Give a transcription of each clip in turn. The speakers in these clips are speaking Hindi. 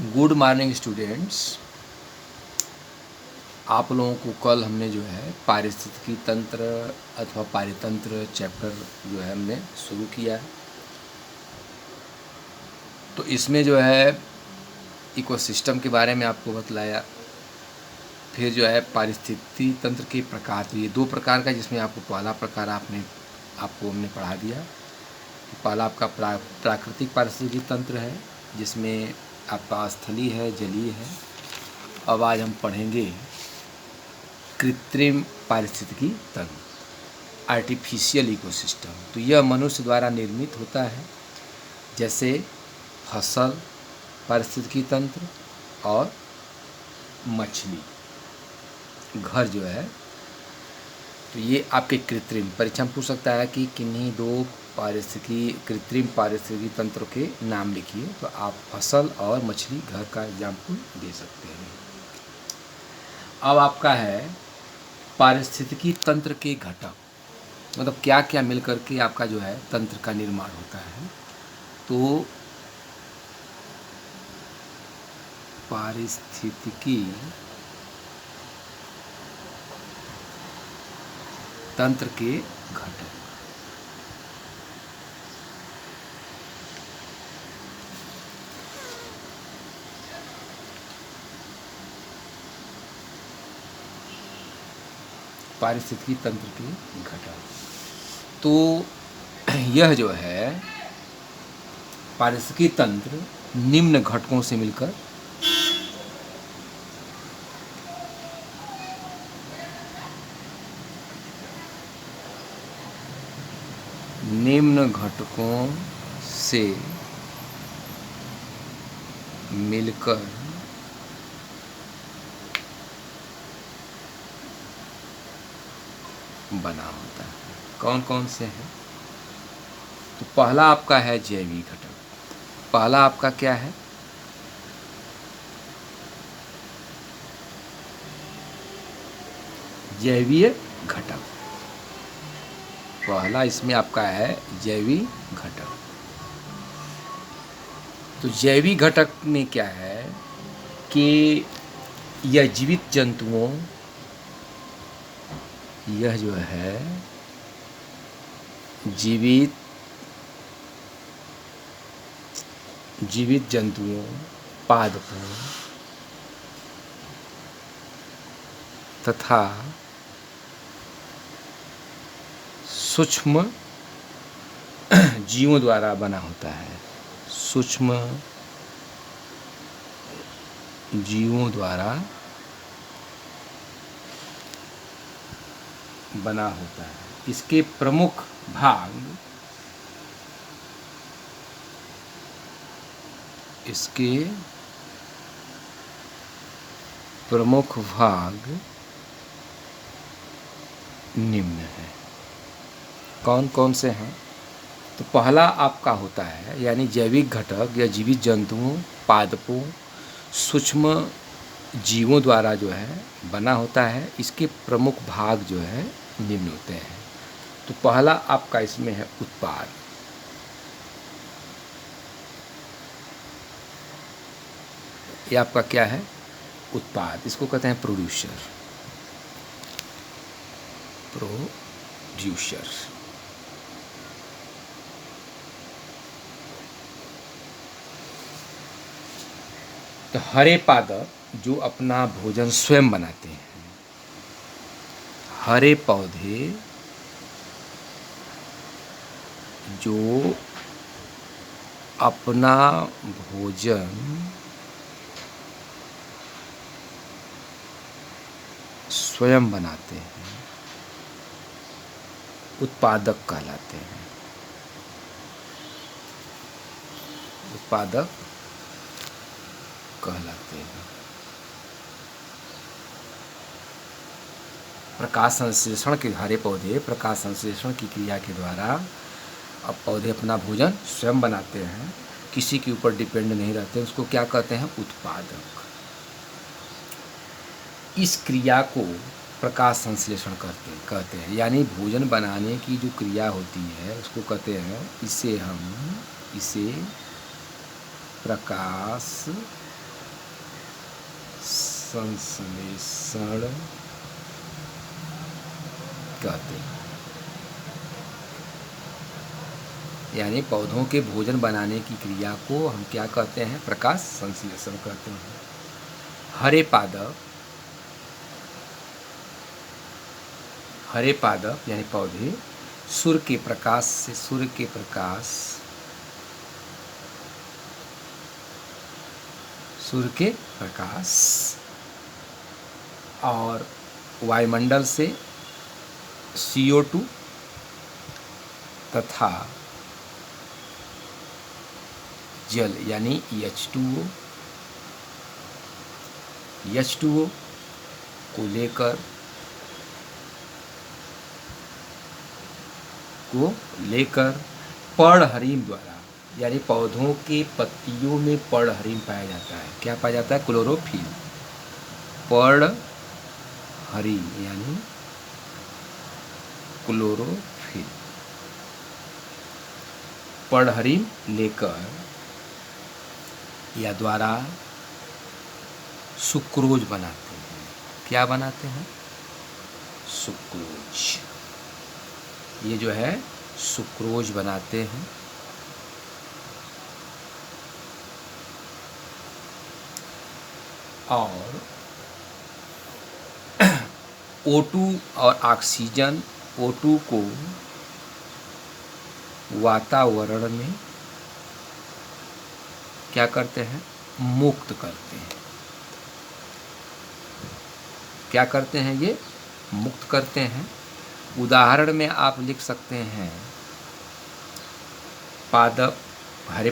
Good morning students. आप लोगों को कल हमने जो है पारिस्थितिकी तंत्र अथवा पारितंत्र चैप्टर जो है हमने शुरू किया है। तो इसमें जो है इकोसिस्टम के बारे में आपको बतलाया, फिर जो है पारिस्थितिकी तंत्र के प्रकार, तो ये दो प्रकार का, जिसमें आपको पहला प्रकार आपको हमने पढ़ा दिया। पहला आपका प्राकृतिक पारिस्थितिकी तंत्र है, जिसमें आपका स्थलीय है, जलीय है। अब आज हम पढ़ेंगे कृत्रिम पारिस्थितिकी तंत्र, आर्टिफिशियल इकोसिस्टम। तो यह मनुष्य द्वारा निर्मित होता है, जैसे फसल पारिस्थितिकी तंत्र और मछली घर जो है। तो ये आपके कृत्रिम परीक्षा में पूछ सकता है कि किन्हीं दो कृत्रिम पारिस्थितिकी तंत्र के नाम लिखिए, तो आप फसल और मछली घर का एग्जाम्पल दे सकते हैं। अब आपका है पारिस्थितिकी तंत्र के घटक, मतलब क्या क्या मिलकर के आपका जो है तंत्र का निर्माण होता है। तो पारिस्थितिकी तंत्र के घटक, पारिस्थितिकी तंत्र के घटक। तो यह जो है पारिस्थितिकी तंत्र निम्न घटकों से मिलकर बना होता है। कौन कौन से हैं? तो पहला आपका है जैविक घटक। पहला आपका क्या है? जैवीय घटक। पहला इसमें आपका है जैविक घटक। तो जैविक घटक में क्या है कि यह जीवित जंतुओं, यह जो है जीवित जंतुओं, पादपों तथा सूक्ष्म जीवों द्वारा बना होता है। सूक्ष्म जीवों द्वारा बना होता है। इसके प्रमुख भाग निम्न है। कौन कौन से हैं? तो पहला आपका होता है, यानी जैविक घटक या जीवित जंतुओं, पादपों, सूक्ष्म जीवों द्वारा जो है बना होता है। इसके प्रमुख भाग जो है निम्न होते हैं। तो पहला आपका इसमें है उत्पाद। ये आपका क्या है? उत्पाद। इसको कहते हैं प्रोड्यूसर। तो हरे पादप जो अपना भोजन स्वयं बनाते हैं, हरे पौधे जो अपना भोजन स्वयं बनाते हैं, उत्पादक कहलाते हैं। प्रकाश संश्लेषण के हरे पौधे प्रकाश संश्लेषण की क्रिया के द्वारा अब पौधे अपना भोजन स्वयं बनाते हैं, किसी के ऊपर डिपेंड नहीं रहते। उसको क्या कहते हैं? उत्पादक। इस क्रिया को प्रकाश संश्लेषण कहते हैं, यानी भोजन बनाने की जो क्रिया होती है उसको कहते हैं, इसे प्रकाश संश्लेषण कहते हैं। यानी पौधों के भोजन बनाने की क्रिया को हम क्या कहते हैं? प्रकाश संश्लेषण कहते हैं। हरे पादप यानी पौधे सूर्य के प्रकाश और वायुमंडल से CO2 तथा जल यानी H2O को लेकर पर्णहरिम द्वारा, यानी पौधों के पत्तियों में पर्णहरिम पाया जाता है। क्या पाया जाता है? क्लोरोफिल। पर्णहरिम यानी क्लोरोफिल। पर्णहरिम लेकर या द्वारा सुक्रोज बनाते हैं। क्या बनाते हैं? सुक्रोज। ये जो है सुक्रोज बनाते हैं। और O2 और ऑक्सीजन, O2 को वातावरण में क्या करते हैं? मुक्त करते हैं। क्या करते हैं? ये मुक्त करते हैं। उदाहरण में आप लिख सकते हैं पादप, हरे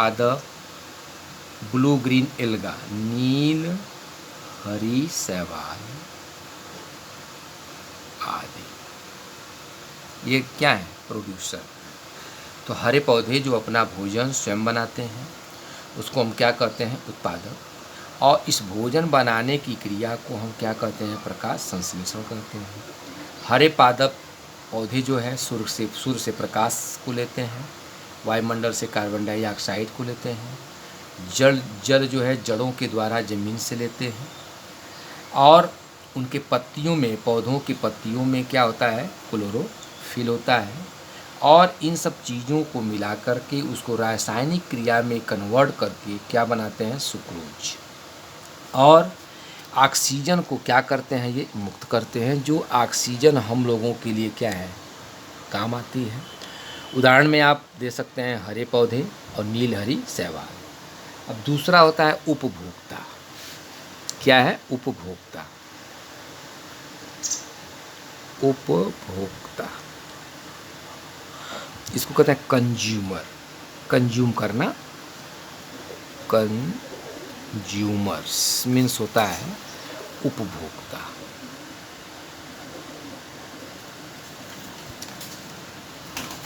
पादप, ब्लू ग्रीन एल्गा, नील हरी शैवाल आदि। ये क्या है? प्रोड्यूसर। तो हरे पौधे जो अपना भोजन स्वयं बनाते हैं उसको हम क्या कहते हैं? उत्पादक। और इस भोजन बनाने की क्रिया को हम क्या कहते हैं? प्रकाश संश्लेषण कहते हैं। हरे पादप पौधे जो है सूर्य से प्रकाश को लेते हैं, वायुमंडल से कार्बन डाइऑक्साइड को लेते हैं, जल जो है जड़ों के द्वारा ज़मीन से लेते हैं, और उनके पत्तियों में, पौधों की पत्तियों में क्या होता है? क्लोरोफिल होता है। और इन सब चीज़ों को मिला करके उसको रासायनिक क्रिया में कन्वर्ट करके क्या बनाते हैं? सुक्रोज। और ऑक्सीजन को क्या करते हैं? ये मुक्त करते हैं, जो ऑक्सीजन हम लोगों के लिए क्या है? काम आती है। उदाहरण में आप दे सकते हैं हरे पौधे और नील हरी शैवाल। अब दूसरा होता है उपभोक्ता। क्या है? उपभोक्ता। इसको कहते हैं कंज्यूमर। कंज्यूम करना, कंज्यूमर्स मीन्स होता है उपभोक्ता।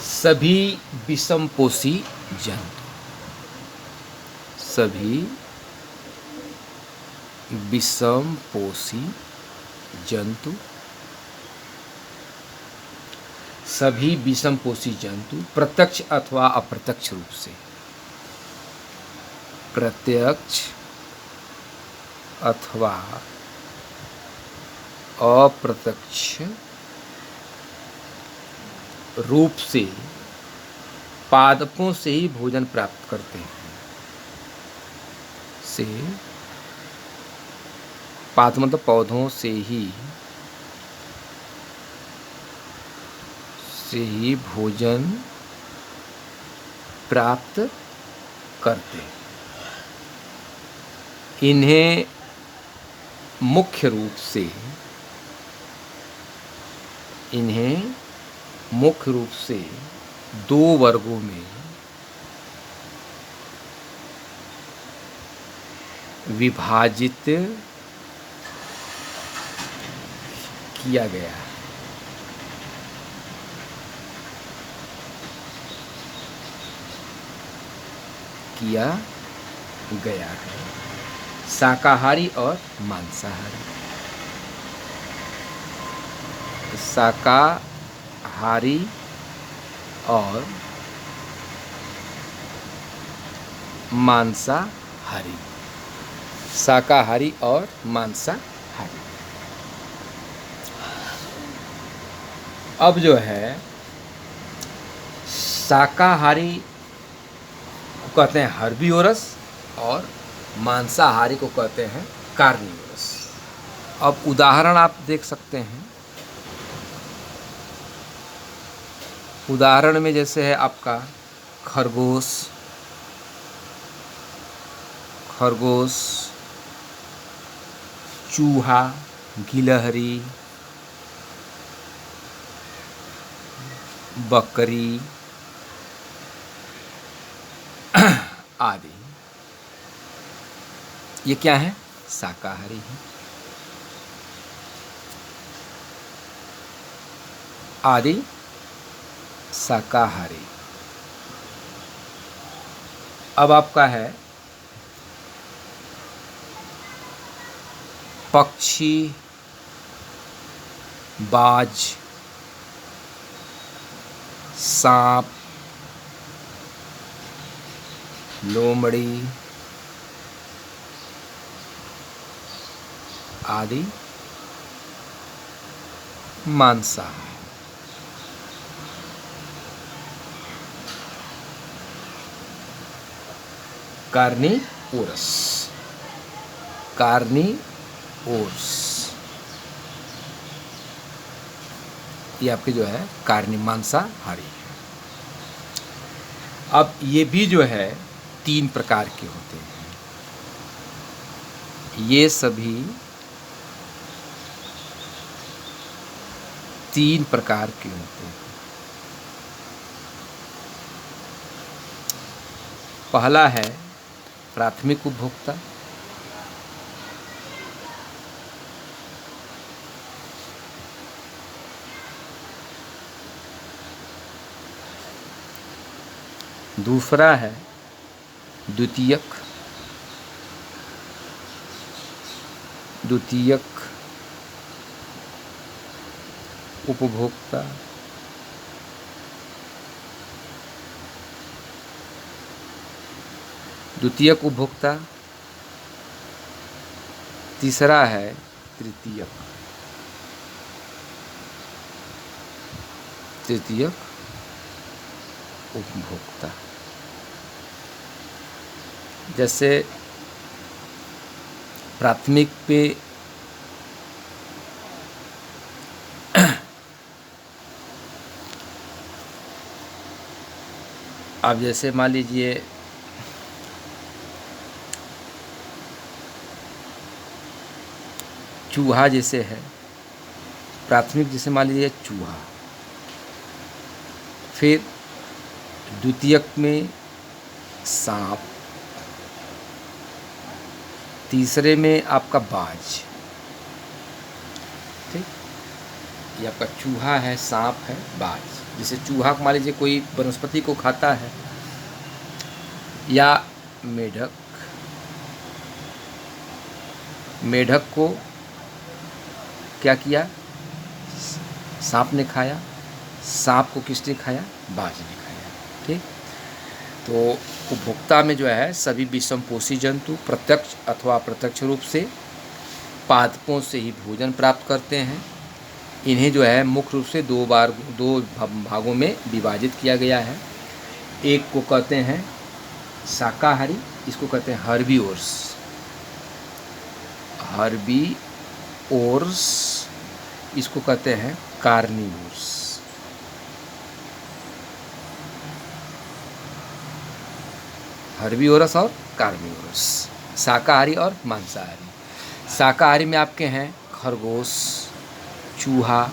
सभी विषमपोषी जंतु प्रत्यक्ष अथवा अप्रत्यक्ष रूप से, प्रत्यक्ष अथवा अप्रत्यक्ष रूप से पादपों से ही भोजन प्राप्त करते हैं। पादप मतलब पौधों से ही भोजन प्राप्त करते हैं। इन्हें मुख्य रूप से दो वर्गों में विभाजित किया गया है। शाकाहारी और मांसाहारी। शाकाहारी और मांसाहारी, शाकाहारी और मांसाहारी। अब जो है शाकाहारी को कहते हैं हर्बीवोरस और मांसाहारी को कहते हैं कार्निवोरस। अब उदाहरण आप देख सकते हैं। उदाहरण में जैसे है आपका खरगोश, चूहा, गिलहरी, बकरी आदि, ये क्या है? शाकाहारी है। आदि शाकाहारी। अब आपका है पक्षी, बाज, सांप, लोमड़ी आदि मांसाहारी। कार्निवोरस, ये आपके जो है मांसाहारी है। अब ये भी जो है 3 प्रकार के होते हैं। ये सभी 3 प्रकार के होते हैं। पहला है प्राथमिक उपभोक्ता, दूसरा है द्वितीयक उपभोक्ता, तीसरा है तृतीयक उपभोक्ता। जैसे प्राथमिक पे आप जैसे मान लीजिए चूहा जैसे है, प्राथमिक जैसे मान लीजिए चूहा, फिर द्वितीयक में सांप, तीसरे में आपका बाज। ठीक, ये आपका चूहा है, सांप है, बाज। जैसे चूहा मान लीजिए कोई वनस्पति को खाता है, या मेढक को क्या किया? सांप ने खाया। सांप को किसने खाया? बाज ने खाया। ठीक, तो उपभोक्ता में जो है सभी विषमपोषी जंतु प्रत्यक्ष अथवा अप्रत्यक्ष रूप से पादपों से ही भोजन प्राप्त करते हैं। इन्हें जो है मुख्य रूप से दो भागों में विभाजित किया गया है। एक को कहते हैं शाकाहारी, इसको कहते हैं हर्बीवोर्स, इसको कहते हैं कार्निवोर्स। हर्बीवोरस और कार्निवोरस, शाकाहारी और मांसाहारी। शाकाहारी में आपके हैं खरगोश, चूहा,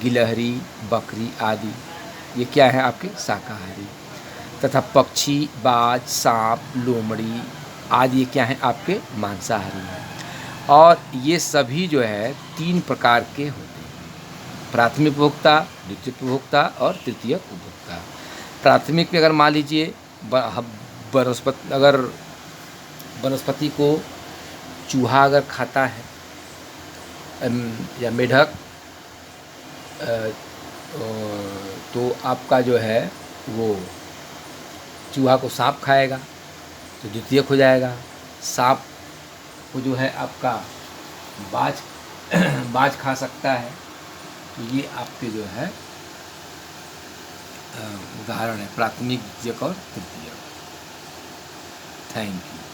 गिलहरी, बकरी आदि, ये क्या है आपके शाकाहारी। तथा पक्षी, बाज, सांप, लोमड़ी आदि ये क्या हैं आपके मांसाहारी हैं। और ये सभी जो है 3 प्रकार के होते हैं, प्राथमिक उपभोक्ता, द्वितीयक उपभोक्ता और तृतीयक उपभोक्ता। प्राथमिक में अगर मान लीजिए वनस्पति को चूहा अगर खाता है या मेढक, तो आपका जो है वो चूहा को सांप खाएगा, तो द्वितीयक हो जाएगा। सांप को जो है आपका बाज बाज खा सकता है। तो ये आपके जो है उदाहरण है प्राथमिक, द्वितीयक और तृतीयक। Thank you.